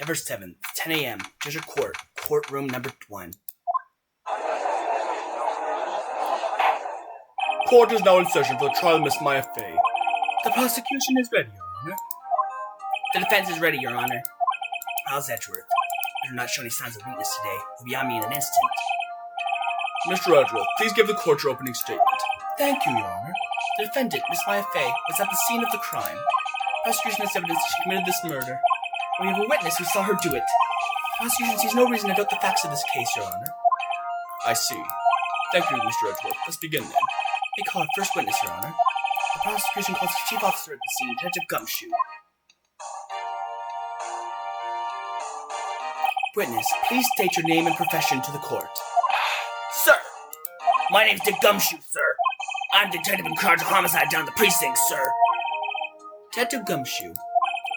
November 7th, 10 a.m., District Court, courtroom number 1. Court is now in session for the trial of Miss Maya Fey. The prosecution is ready, Your Honor. The defense is ready, Your Honor. How's Edgeworth? You do not show any signs of weakness today. He'll be on me in an instant. Mr. Edgeworth, please give the court your opening statement. Thank you, Your Honor. The defendant, Miss Maya Fey, was at the scene of the crime. Prosecution has evidence that she committed this murder. We have a witness who saw her do it. The prosecution sees no reason to doubt the facts of this case, Your Honor. I see. Thank you, Mr. Edgeworth. Let's begin then. We call our first witness, Your Honor. The prosecution calls the chief officer at the scene, Detective Gumshoe. Witness, please state your name and profession to the court. Sir! My name's Dick Gumshoe, sir. I'm detective in charge of homicide down the precinct, sir. Detective Gumshoe,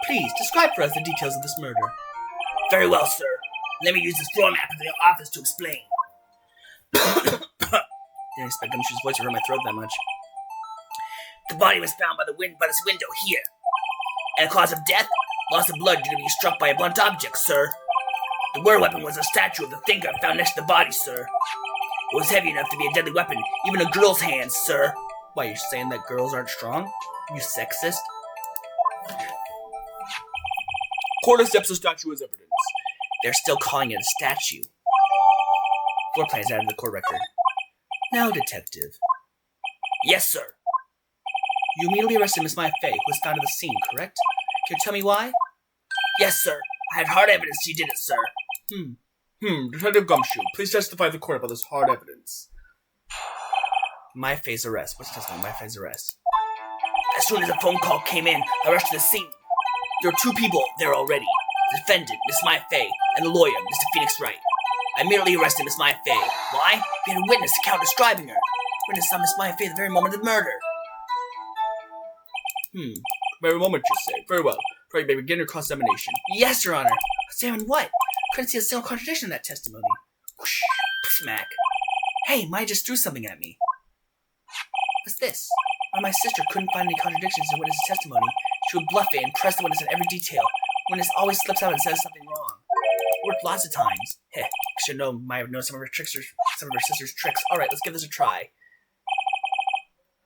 please describe for us the details of this murder. Very well, sir. Let me use this floor map of the office to explain. Didn't expect Gumshoe's voice to hurt my throat that much. The body was found by this window here. And the cause of death? Loss of blood due to being struck by a blunt object, sir. The murder weapon was a statue of the thinker found next to the body, sir. It was heavy enough to be a deadly weapon, even in a girl's hands, sir. Why, you're saying that girls aren't strong? You sexist? Court accepts the statue as evidence. They're still calling it a statue. Floor plan is added to the court record. Now, detective. Yes, sir. You immediately arrested Miss Maya Fey, who was found at the scene, correct? Can you tell me why? Yes, sir. I have hard evidence she did it, sir. Detective Gumshoe, please testify to the court about this hard evidence. Maya Fey's arrest. What's testimony? Maya Fey's arrest. As soon as a phone call came in, I rushed to the scene. There were 2 people there already. The defendant, Miss Maya Fey, and the lawyer, Mr. Phoenix Wright. I immediately arrested Miss Maya Fey. Why? We had a witness account describing her. Witness saw Miss Maya Fey at the very moment of the murder. Very moment, you say. Very well. Right, may begin your cross-examination. Yes, Your Honor. Examine what? Couldn't see a single contradiction in that testimony. Whoosh. Smack. Hey, Maya just threw something at me. What's this? When my sister couldn't find any contradictions in the witness's testimony, she would bluff it and press the witness in every detail. The witness always slips out and says something wrong. It worked lots of times. Heh, should know Maya would know some of her sister's tricks. Alright, let's give this a try.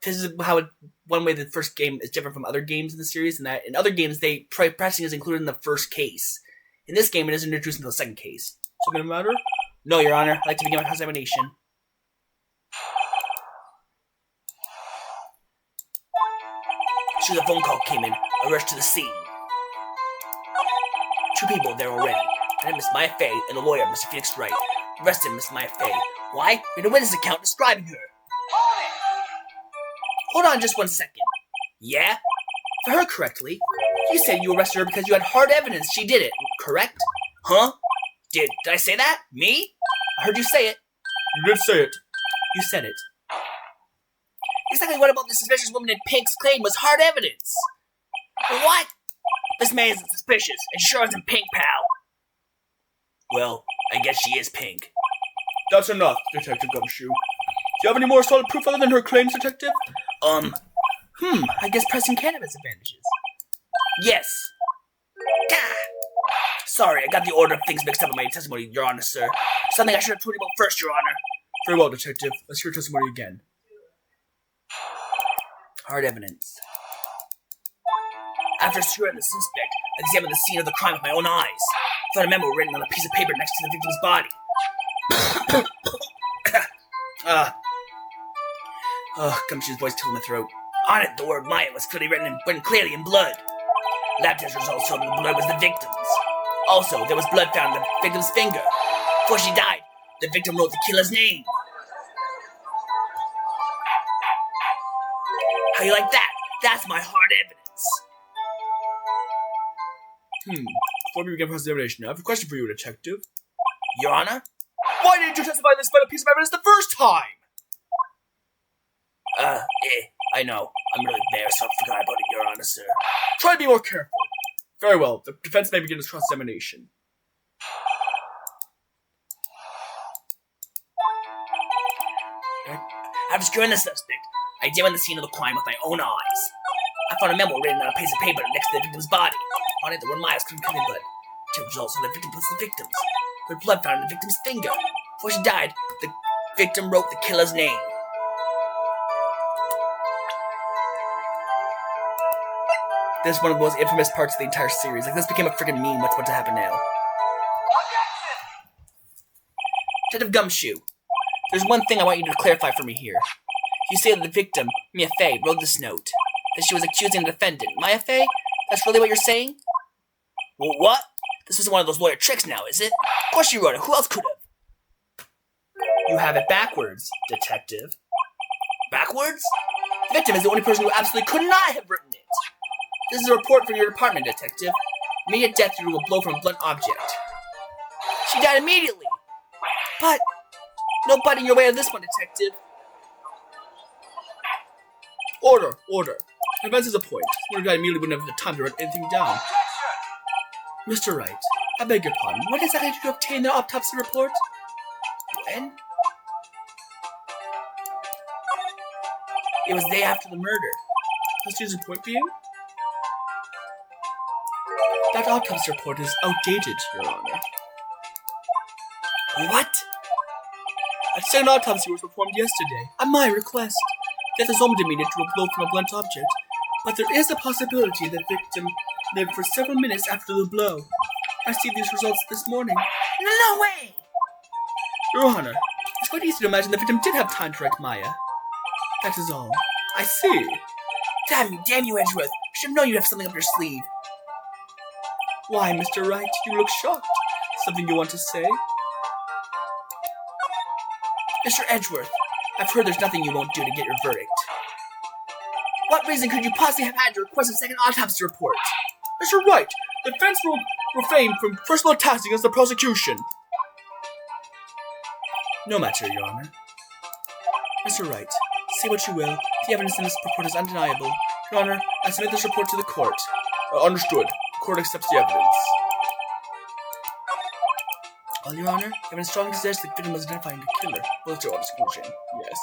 This is how one way the first game is different from other games in the series, and that in other games, pressing is included in the first case. In this game, it is introduced until the second case. Something the matter? No, Your Honor. I'd like to begin my cross-examination. As soon as the phone call came in, I rushed to the scene. 2 people there already. And Miss Maya Fey and the lawyer, Mr. Phoenix Wright. Arrested Miss Maya Fey. Why? We had a witness account describing her. Hold on just 1 second. Yeah? If I heard correctly, you said you arrested her because you had hard evidence she did it, correct? Huh? Did I say that? Me? I heard you say it. You did say it. You said it. Exactly what about the suspicious woman in pink's claim was hard evidence? What? This man isn't suspicious, and she sure isn't pink, pal. Well, I guess she is pink. That's enough, Detective Gumshoe. Do you have any more solid proof other than her claims, Detective? I guess pressing can have its advantages. Yes. Gah! Sorry, I got the order of things mixed up in my testimony, Your Honor, sir. Something I should have told you about first, Your Honor. Very well, Detective. Let's hear your testimony again. Hard evidence. After securing the suspect, I examined the scene of the crime with my own eyes. I found a memo written on a piece of paper next to the victim's body. Gumshoe's voice tickled my throat. On it, the word Maya was clearly written clearly in blood. Lab test results showed that the blood was the victim's. Also, there was blood found on the victim's finger. Before she died, the victim wrote the killer's name. How you like that? That's my hard evidence. Before we begin cross-examination, I have a question for you, Detective. Your Honor? Why didn't you testify this vital piece of evidence the first time? I know. I'm really there, so I forgot about it, Your Honor, sir. Try to be more careful. Very well. The defense may begin its cross-examination. After securing the suspect, I examined the scene of the crime with my own eyes. I found a memo written on a piece of paper next to the victim's body. On it, the word Myers couldn't come in blood. Test results on the victim plus the victims. There was blood found on the victim's finger. Before she died, the victim wrote the killer's name. This is one of the most infamous parts of the entire series. Like, this became a freaking meme. What's about to happen now? Detective Gumshoe, there's one thing I want you to clarify for me here. You say that the victim, Mia Fey, wrote this note. That she was accusing the defendant. Mia Fey? That's really what you're saying? Well, what? This isn't one of those lawyer tricks now, is it? Of course she wrote it. Who else could have? You have it backwards, detective. Backwards? The victim is the only person who absolutely could not have written it. This is a report from your department, detective. Immediate death due to a blow from a blunt object. She died immediately. But no butting your way on this one, detective. Order. Events is a point. One guy immediately wouldn't have the time to write anything down. Mr. Wright, I beg your pardon. When exactly did you obtain the autopsy report? When? It was the day after the murder. Let's the point being? That autopsy report is outdated, Your Honor. What? A second autopsy was performed yesterday, at my request. Death is almost immediate to a blow from a blunt object, but there is a possibility that the victim lived for several minutes after the blow. I received these results this morning. No way! Your Honor, it's quite easy to imagine the victim did have time to write Maya. That is all. I see. Damn you, Edgeworth. I should have known you'd have something up your sleeve. Why, Mr. Wright, you look shocked. Something you want to say? Mr. Edgeworth, I've heard there's nothing you won't do to get your verdict. What reason could you possibly have had to request a second autopsy report? Mr. Wright, the defense will refrain from personal attacks against the prosecution. No matter, Your Honor. Mr. Wright, say what you will. The evidence in this report is undeniable. Your Honor, I submit this report to the court. Understood. The court accepts the evidence. Well, Your Honor, evidence strongly suggests the victim was identifying the killer. Well, it's your exclusion. Yes.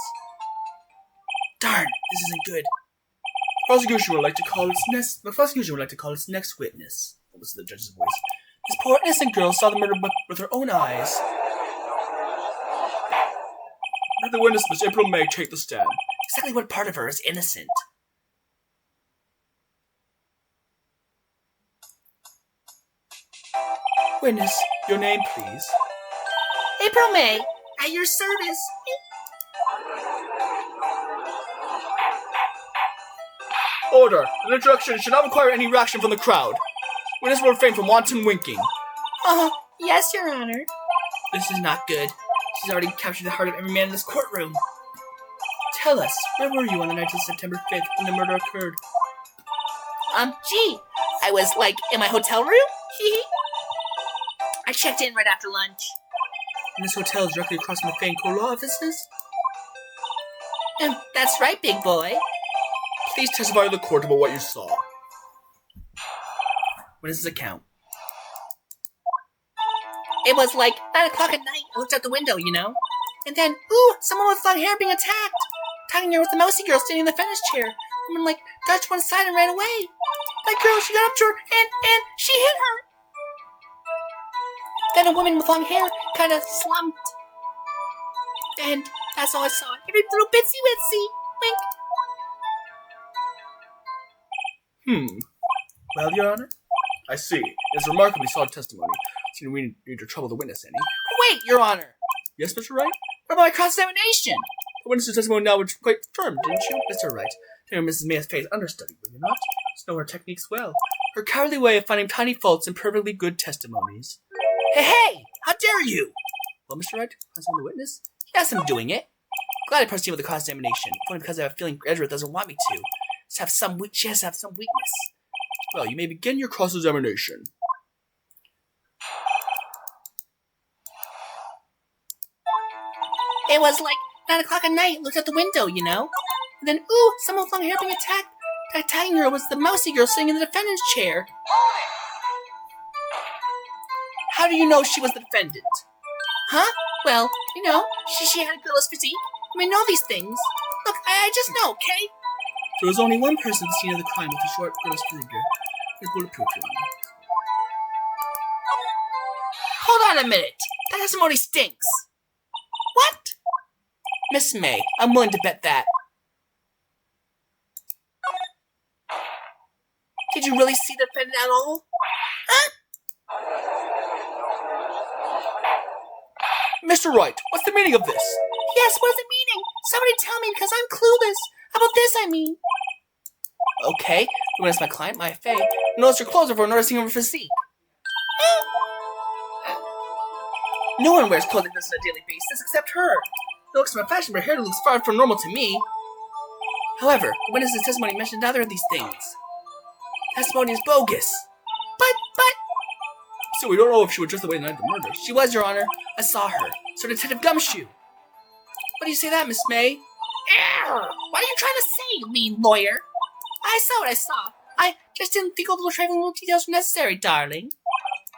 Darn, this isn't good. The prosecution would like to call its next witness. What was the judge's voice? This poor innocent girl saw the murder with her own eyes. Let the witness, Miss April May, take the stand. Exactly what part of her is innocent? Witness, your name, please. April May, at your service. Order. An introduction should not require any reaction from the crowd. Witness will refrain from wanton winking. Yes, Your Honor. This is not good. She's already captured the heart of every man in this courtroom. Tell us, where were you on the night of September 5th when the murder occurred? I was, in my hotel room? I checked in right after lunch. And this hotel is directly across from the Fane Court law offices? That's right, big boy. Please testify to the court about what you saw. What is his account? It was 9 o'clock at night. I looked out the window, And then, someone with blonde hair being attacked. Attacking her with the mousy girl standing in the defendant's chair. Woman, dodged one side and ran away. That girl, she got up to her and she hit her. Then a woman with long hair kind of slumped. And that's all I saw. Every little bitsy witsy. Wink. Well, Your Honor, I see. It's remarkably solid testimony. So we need to trouble the witness any. Wait, Your Honor. Yes, Mr. Wright? What about my cross-examination? The witness's testimony now was quite firm, didn't you? Mr. Wright, Mrs. May's face understudy, will you not? Just know her techniques well. Her cowardly way of finding tiny faults in perfectly good testimonies. Hey! How dare you! Well, Mr. Wright, cross-examine the witness? Yes, I'm doing it. Glad I proceed with the cross-examination, only because I have a feeling Edgeworth doesn't want me to. She has to have some weakness. Well, you may begin your cross-examination. It was 9 o'clock at night. Looked out the window, And then, someone with long hair being attacked. The attacking girl was the mousy girl sitting in the defendant's chair. How do you know she was the defendant? Huh? Well, she had a girl's physique. I know these things. Look, I just know, okay? There was only one person at the scene of the crime with a short girl's figure. It's bulletproof, Your Honor. Hold on a minute. That testimony stinks. What? Miss May, I'm willing to bet that. Did you really see the defendant at all? Huh? Mr. Wright, what's the meaning of this? Yes, what is the meaning? Somebody tell me, because I'm clueless. How about this, I mean? Okay, you notice my client, my fae. Notice her clothes before noticing her physique. No one wears clothing like this on a daily basis except her. It looks from fashion, but her hair looks far from normal to me. However, the witness's testimony mentioned neither of these things. Testimony is bogus. But... So we don't know if she was just the way the night of the murder. She was, Your Honor. I saw her. So Detective Gumshoe. What do you say that, Miss May? What are you trying to say, you mean lawyer? I saw what I saw. I just didn't think all those trifling little details were necessary, darling.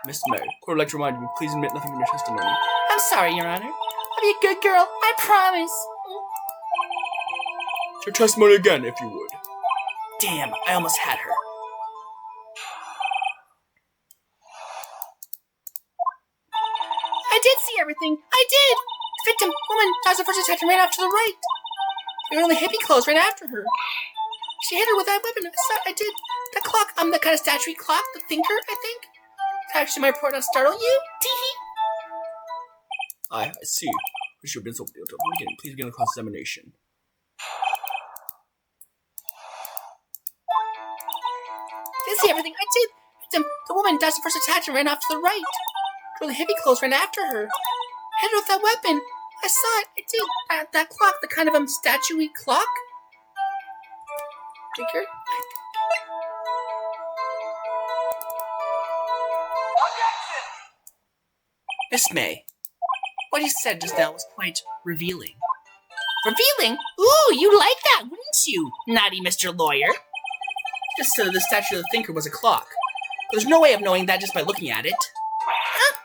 Miss May, court would like to remind you, please admit nothing in your testimony. I'm sorry, Your Honor. I'll be a good girl, I promise. Your testimony again, if you would. Damn, I almost had her. I did see everything. I did. The victim, woman, dies the first attack and ran off to the right. They were in the hippie clothes right after her. She hit her with that weapon. I did. That clock, the kind of statue clock, the thinker, I think. Actually, my report not startle you? Tee-hee. I see. We should have been so beginning. Please begin the cross-examination. Did you see everything? I did. The woman dodged the first attack and ran off to the right. The hippie clothes ran after her. Hit her with that weapon. I saw it. I did. That clock, the kind of statue-y clock. Figure. Miss May, what you said just now was quite revealing. Revealing? Ooh, you like that, wouldn't you, naughty Mr. Lawyer? Just so the statue of the thinker was a clock. But there's no way of knowing that just by looking at it. Huh?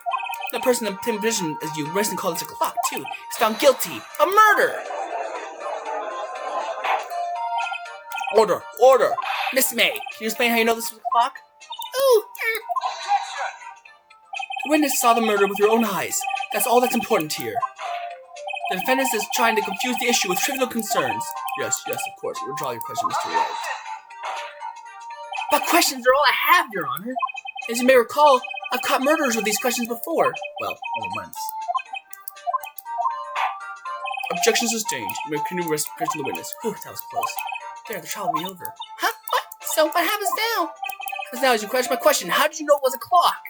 The person in the same position as you recently called this a clock, too. Is found guilty of murder. Order. Miss May, can you explain how you know this was a clock? Ooh, The witness saw the murder with your own eyes. That's all that's important here. The defendant is trying to confuse the issue with trivial concerns. Yes, of course. Withdraw your question, Mr. Wright. But questions are all I have, Your Honor. As you may recall, I've caught murderers with these questions before. Well, only once. Objection sustained. You may continue to question the witness. Whew, that was close. There, the trial will be over. Huh? What? So what happens now? Because now as you question my question, how did you know it was a clock?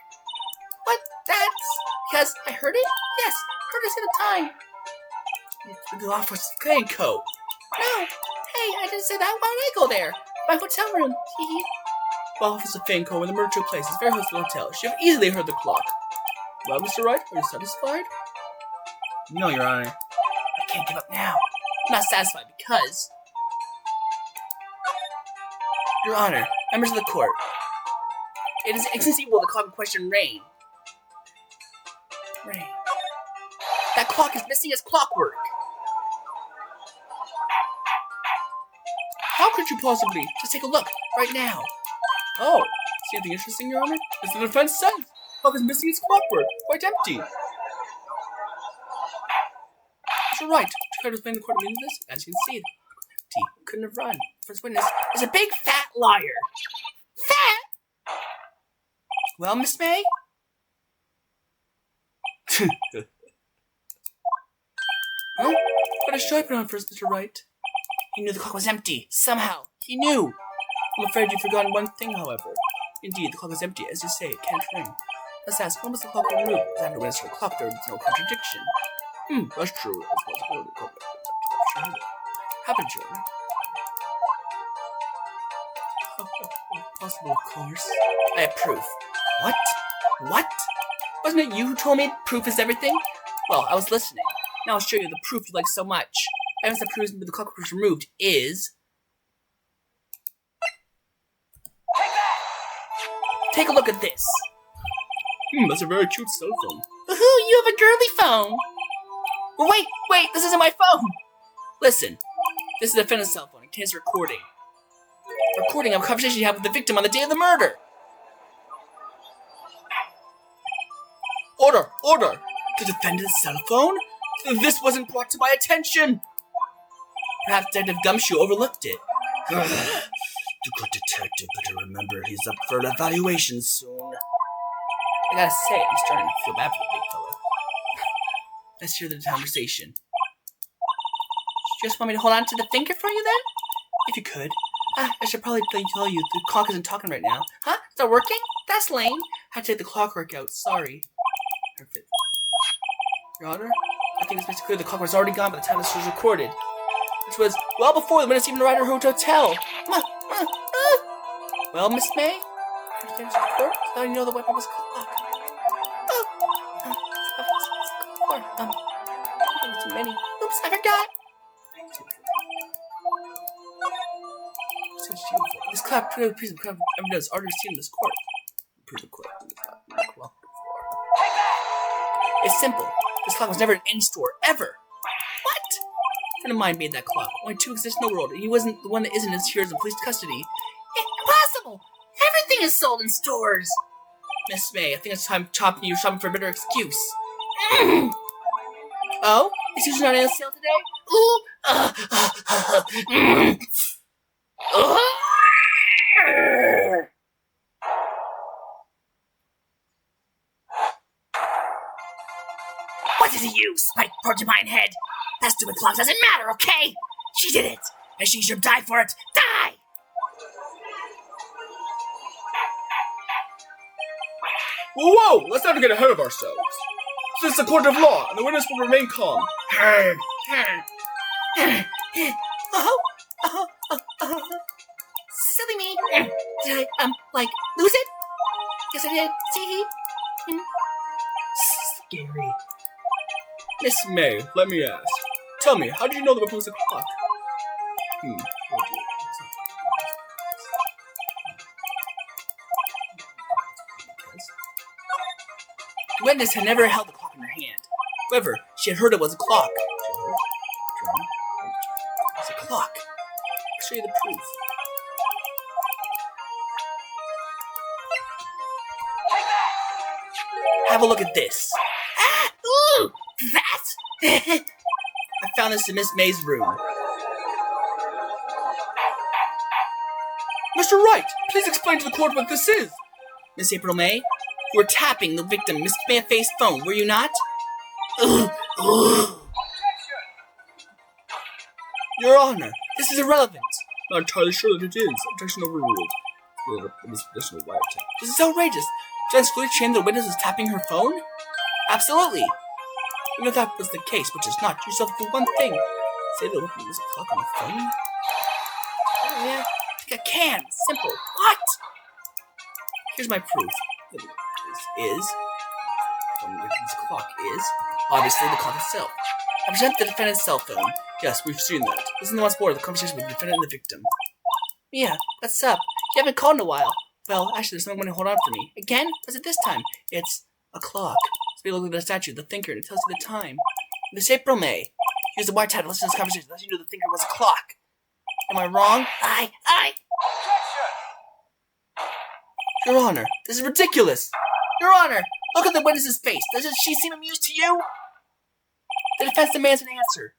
What? That's because I heard it? Yes, heard it at the time. The office cleaning coat. No. Hey, I didn't say that. Why did I go there? My hotel room. Hee. The office of Fanco when the murder took place is very close to the hotel. She have easily heard the clock. Well, Mr. Wright, are you satisfied? No, Your Honor. I can't give up now. I'm not satisfied because... Your Honor, members of the court, it is inconceivable the clock in question rain. That clock is missing its clockwork. How could you possibly? Just take a look, right now. Oh, see anything interesting, Your Honor? As the defense says, the clock is missing its clockwork, quite empty. Mr. Wright, try to explain the court meaning of this. As you can see, empty. Couldn't have run. First witness is a big fat liar. Fat? Well, Miss May? Well, what a show I put on first, Mr. Wright. He knew the clock was empty. Somehow. He knew. I'm afraid you've forgotten one thing, however. Indeed, the clock is empty. As you say, it can't ring. Let's ask, when was the clock removed? As after witness to the clock, there is no contradiction. That's true. Happened, Your Honor. Possible, of course. I have proof. What? Wasn't it you who told me proof is everything? Well, I was listening. Now I'll show you the proof you like so much. Evidence that proves the clock was removed is... Take a look at this. That's a very cute cell phone. Woohoo, you have a girly phone. Well, wait, this isn't my phone. Listen, this is the defendant's cell phone. It contains a recording. A recording of a conversation you had with the victim on the day of the murder. Order! Order! The defendant's cell phone? This wasn't brought to my attention! Perhaps Detective Gumshoe overlooked it. The good detective better remember he's up for an evaluation soon. I gotta say, I'm starting to feel bad for the big fella. Let's hear the conversation. You just want me to hold on to the thinker for you then? If you could. I should probably tell you the clock isn't talking right now. Huh? Is that working? That's lame. I had to take the clockwork out. Sorry. Perfect. Your Honor, I think it's basically clear the clock was already gone by the time this was recorded. Which was well before the minutes even arrived at her hotel. Well, Miss May? I understand this report. How do you know the weapon was a clock? Too many. Oops, I forgot. This clap piece of evidence already seen in this court. Prove the court. It's simple. This clock was never in any store, ever. What? A friend of mine made that clock. Only two exist in the world, and he wasn't the one that isn't here in police custody. Impossible! Everything is sold in stores! Miss May, I think it's time chopping you shopping for a better excuse. Oh? Is yours not on sale today? Ooh! What is you, spike porcupine head? That stupid clock doesn't matter, okay? She did it, and she should die for it. Die! Whoa! Let's not get ahead of ourselves. This is a court of law, and the witness will remain calm. Silly me. Did I, lose it? Yes, I did. See? Scary. Miss May, let me ask. Tell me, how did you know the weapon was a clock? The witness had never held the clock in her hand. However, she had heard it was a clock. It's a clock. I'll show you the proof. Have a look at this. Ah! Ooh! That? I found this in Miss May's room. Mr. Wright, please explain to the court what this is. Miss April May, you were tapping the victim Miss May's phone, were you not? Your Honor, this is irrelevant. Not entirely sure that it is. Objection overruled. This additional wiretap. This is outrageous. Judge Fleet chained the witness was tapping her phone? Absolutely. Even if that was the case, which is not, yourself for one thing. Say the weapon was a clock on the phone? Oh, yeah. I think I can. Simple. What? Here's my proof. This clock is obviously the clock itself. I present the defendant's cell phone. Yes, we've seen that. Listen to once more the conversation with the defendant and the victim. Yeah, what's up? You haven't called in a while. Well, actually, there's someone to hold on for me. Again? What's it this time? It's a clock. It's look at the statue, the thinker, and it tells you the time. This April May. Here's the wiretap. Listen to this conversation. Let you know the thinker was a clock. Am I wrong? I. Your Honor, this is ridiculous. Your Honor, look at the witness's face. Doesn't she seem amused to you? The defense demands an answer.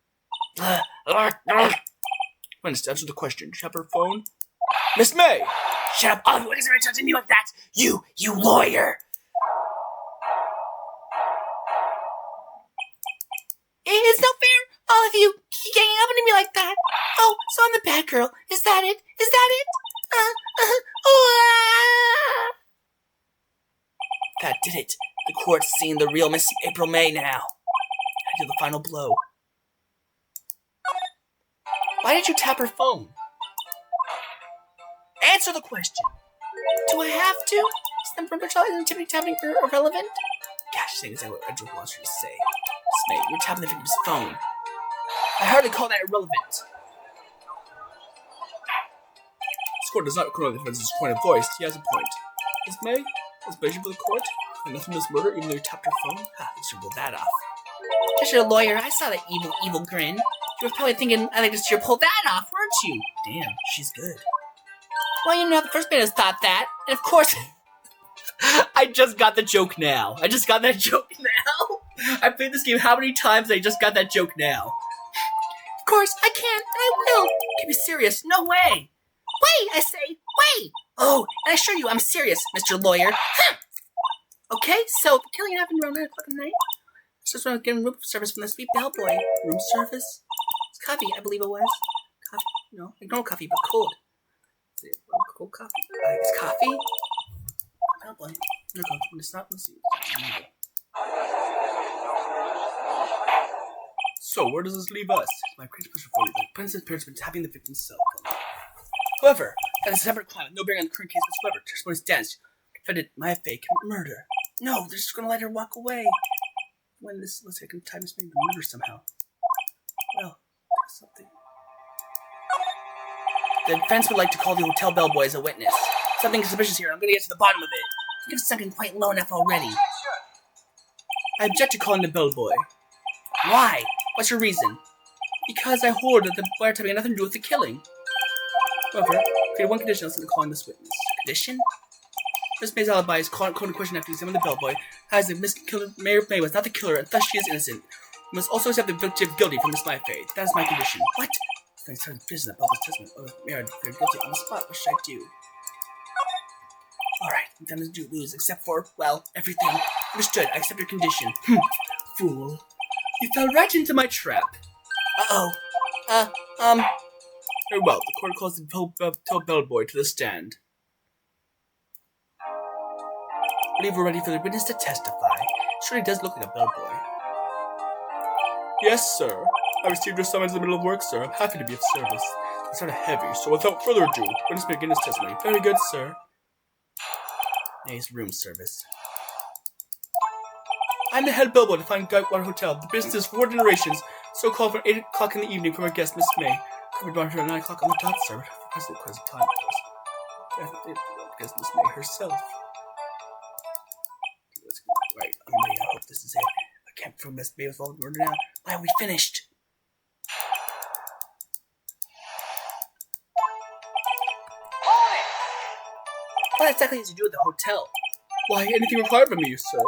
Witness, answer the question. Did you have her phone? Miss May! Shut up! All of you witnesses are touching me like that! You lawyer! It's not fair! All of you keep ganging up on me like that! Oh, so I'm the bad girl. Is that it? Is that it? That did it. The court's seeing the real Miss April May now. I do the final blow. Why did you tap her phone? Answer the question. Do I have to? Is them and tapping irrelevant? Gosh, saying exactly what Edward wants you to say. Snake, you're tapping the victim's phone. I hardly call that irrelevant. This court does not correlate the defense's point of voice. He has a point. Miss May, as patient for the court, and nothing this murder, even though you tapped her phone. Let's scribble that off. Just your lawyer. I saw that evil grin. You were probably thinking I think just to pull that off, weren't you? Damn, she's good. Well, you know, the first man has thought that, and of course, I just got the joke now. I just got that joke now. I played this game how many times I just got that joke now. Of course, I can, and I will. Can you be serious? No way. Wait, I say, wait. Oh, and I assure you I'm serious, Mr. Lawyer. Okay, so the killing happened around 9 o'clock at night. It's just when I was getting room service from the sweet bellboy. Room service? It's coffee, I believe it was. Coffee? No, ignore coffee, but cold. Cold coffee. It's coffee? Bellboy. No, it's not. Let's see. So, where does this leave us? My great pleasure for you. The princess parents have been tapping the victim's cell phone. However, that is a separate crime, no bearing on the current case whatsoever. Testimony stands. Defendant Maya Faye commit murder. No, they're just going to let her walk away. When this looks like a time is made to murder somehow. Well, there's something. The defense would like to call the hotel bellboy as a witness. Something suspicious here. I'm going to get to the bottom of it. You've sunken quite low enough already. I object to calling the bellboy. Why? What's your reason? Because I hold that the wiretapping had nothing to do with the killing. However, I created one condition on calling this witness. Condition? Miss May's alibi is called into question after examining the bellboy. Has the Miss Mayor May was not the killer, and thus she is innocent. We must also accept the victim guilty from Miss May Faye. That is my condition. What? I started in prison. That bellboy's testament. Oh, Mayor, I'm declared guilty on the spot. What should I do? Alright, I'm done to lose, except for, well, everything. Understood. I accept your condition. Fool. You fell right into my trap. Uh-oh. Very well, the court calls the bellboy to the stand. I believe we're ready for the witness to testify. Surely does look like a bellboy. Yes, sir. I received your summons in the middle of work, sir. I'm happy to be of service. It's sort of heavy, so without further ado, witness may begin his testimony. Very good, sir. Nice room service. I'm the head bellboy to find Guitewater Hotel. The business is 4 generations, so called for 8 o'clock in the evening from our guest, Miss May. Covered around here at 9 o'clock on the dot, sir. Present time, of course. Because Miss May herself. Right, I'm ready. I hope this is it. I can't prove Miss May was all murdered now. Why are we finished? What exactly does he do at the hotel? Why, anything required from me, sir.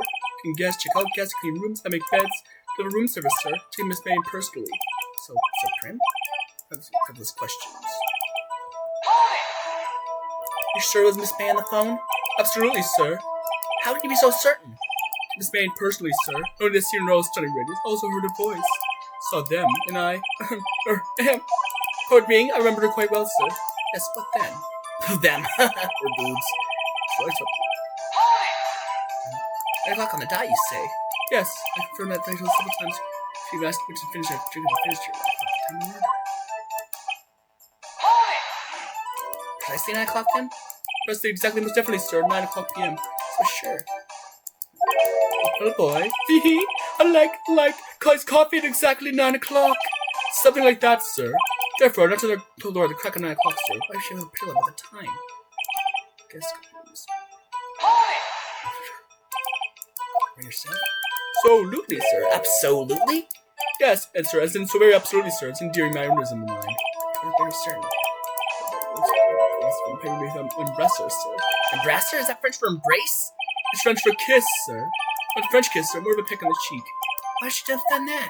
Can guests check out guests, clean rooms, I make beds, deliver room service, sir. Take Miss May personally. So prim? Frivolous questions. You sure it was Miss May on the phone? Absolutely, sir. How can you be so certain? Miss May personally, sir. Not only seen her stunning radiance, also heard her voice. Saw them, and I... Pardon me, I remember her quite well, sir. Yes, what then? Them. Or boobs. So I took 8 o'clock on the dot, you say? Yes, I confirmed that title several times. She asked me to finish her. She could have finished her time of murder. Did I say 9 o'clock then? Precisely, exactly, most definitely, sir. 9 o'clock p.m. For sure. Little boy. Hee like, cause coffee at exactly 9 o'clock. Something like that, sir. Therefore, not to the Lord, the crack of 9 o'clock, sir. Why should I have a pillow at the time? Guess. Yourself? Absolutely, sir. Absolutely? Yes, and sir, as in so very absolutely, sir. It's endearing mannerism of mine. I'm very certain. Embrasser, sir. Embrasser? Is that French for embrace? It's French for kiss, sir. Not French kiss, sir. More of a peck on the cheek. Why should you have done that?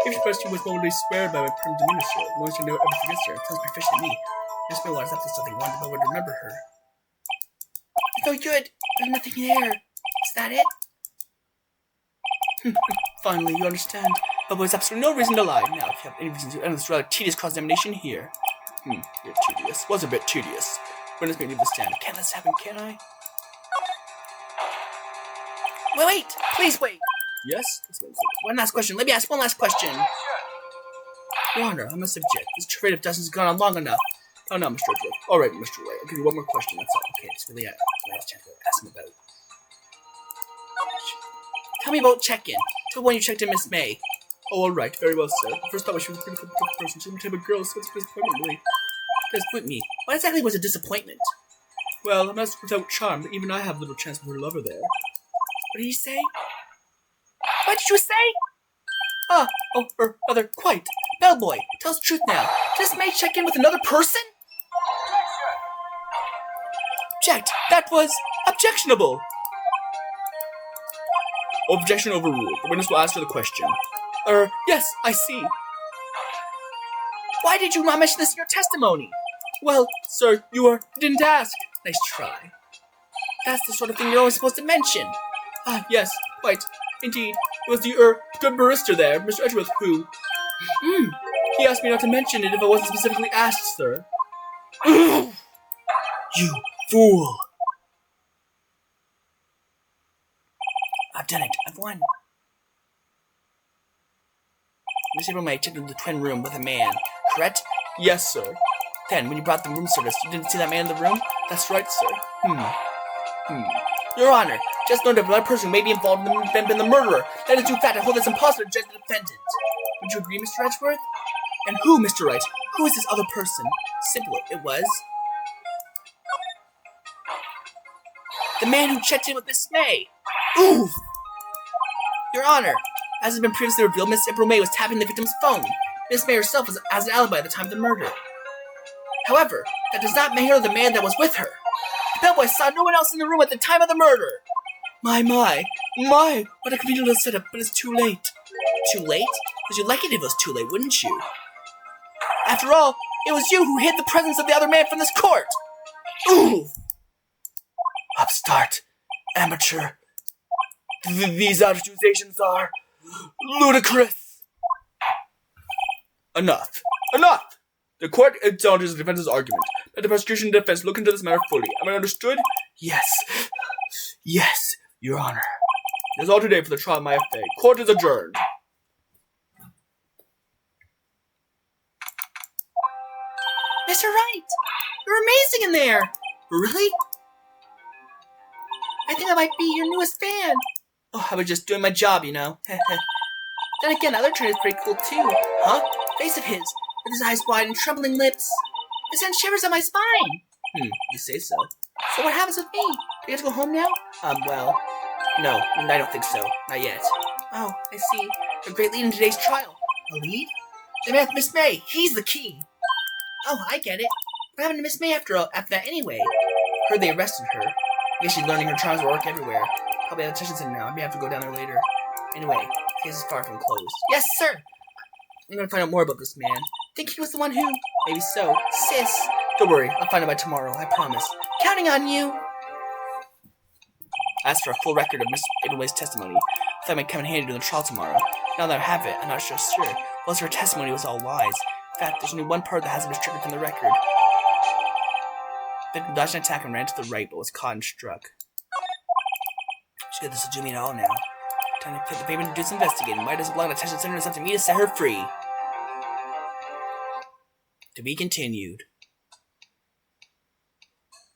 If your question was momently spared by my prim demeanor, sir, no one should know ever forgets her. It sounds proficient to me. Miss May was up to something wanted, but would remember her. It's no good. There's nothing there. Is that it? Finally, you understand. But there's absolutely no reason to lie. Now, if you have any reason to end this rather tedious cross-examination here. You're tedious. Was a bit tedious. Witness may leave the stand. Can't this happen, can I? Wait! Please wait! Yes? One last question. Let me ask one last question. Your Honor, I must object. This trade of dozens has gone on long enough. Oh, no, Mr. Edgeworth. All right, Mr. Wright. I'll give you one more question. That's all. Okay, it's really a last chance to ask him about. Tell me about check-in. Tell me when you checked in Miss May. Oh, all right. Very well, sir. First thought she was a beautiful person. She's a type of girl, so it's a disappointment, really. Disappoint me? What exactly was a disappointment? Well, a mask without charm, but even I have little chance with her lover there. What did you say? What did you say? Or rather, quite. Bellboy, tell us the truth now. Did Miss May check in with another person? Object! That was objectionable! Objection overruled. The witness will answer the question. Yes, I see. Why did you not mention this in your testimony? Well, sir, you didn't ask. Nice try. That's the sort of thing you're always supposed to mention. Ah, yes, quite. Indeed. It was the, good barrister there, Mr. Edgeworth, who... He asked me not to mention it if I wasn't specifically asked, sir. You fool. I've done it. I've won. Miss April May checked into the twin room with a man, correct? Yes, sir. Then, when you brought the room service, you didn't see that man in the room? That's right, sir. Your Honor, just know that another person who may be involved in the murderer. That is, in fact, I hold this impossible to judge the defendant. Would you agree, Mr. Edgeworth? And who, Mr. Wright? Who is this other person? Simple, it was... the man who checked in with Miss May. Oof! Your Honor, as has been previously revealed, Miss April May was tapping the victim's phone. Miss May herself has an alibi at the time of the murder. However, that does not make her the man that was with her. The bellboy saw no one else in the room at the time of the murder. My, what a convenient little setup, but it's too late. Too late? Because you'd like it if it was too late, wouldn't you? After all, it was you who hid the presence of the other man from this court. Ooh! Upstart. Amateur. These accusations are ludicrous. Enough. Enough! The court acknowledges the defense's argument. Let the prosecution and defense look into this matter fully. Am I understood? Yes. Yes, Your Honor. That is all today for the trial of my FA. Court is adjourned. Mr. Wright, you're amazing in there. Really? I think I might be your newest fan. Oh, I was just doing my job, you know. Then again, other turn is pretty cool too. Huh? Face of his, with his eyes wide and trembling lips. It sends shivers up my spine. You say so. So what happens with me? Do I get to go home now? Well, no, I don't think so. Not yet. Oh, I see. A great lead in today's trial. A lead? The man with Miss May. He's the key. Oh, I get it. What happened to Miss May after that anyway? Heard they arrested her. I guess she's learning her charms will work everywhere. Probably at the detention center now. I may have to go down there later. Anyway, the case is far from closed. Yes, sir! I'm gonna find out more about this man. Think he was the one who... Maybe so. Sis! Don't worry, I'll find out by tomorrow, I promise. Counting on you! As for a full record of Miss April May's testimony, I thought it might come in handy during the trial tomorrow. Now that I have it, I'm not sure. Most of her testimony was all lies. In fact, there's only one part that hasn't been stricken from the record. The victim dodged an attack and ran to the right, but was caught and struck. She got this to do me at all now. Time to put the baby to do some investigating. Why does it belong to the detention center? It's up to me to set her free. To be continued.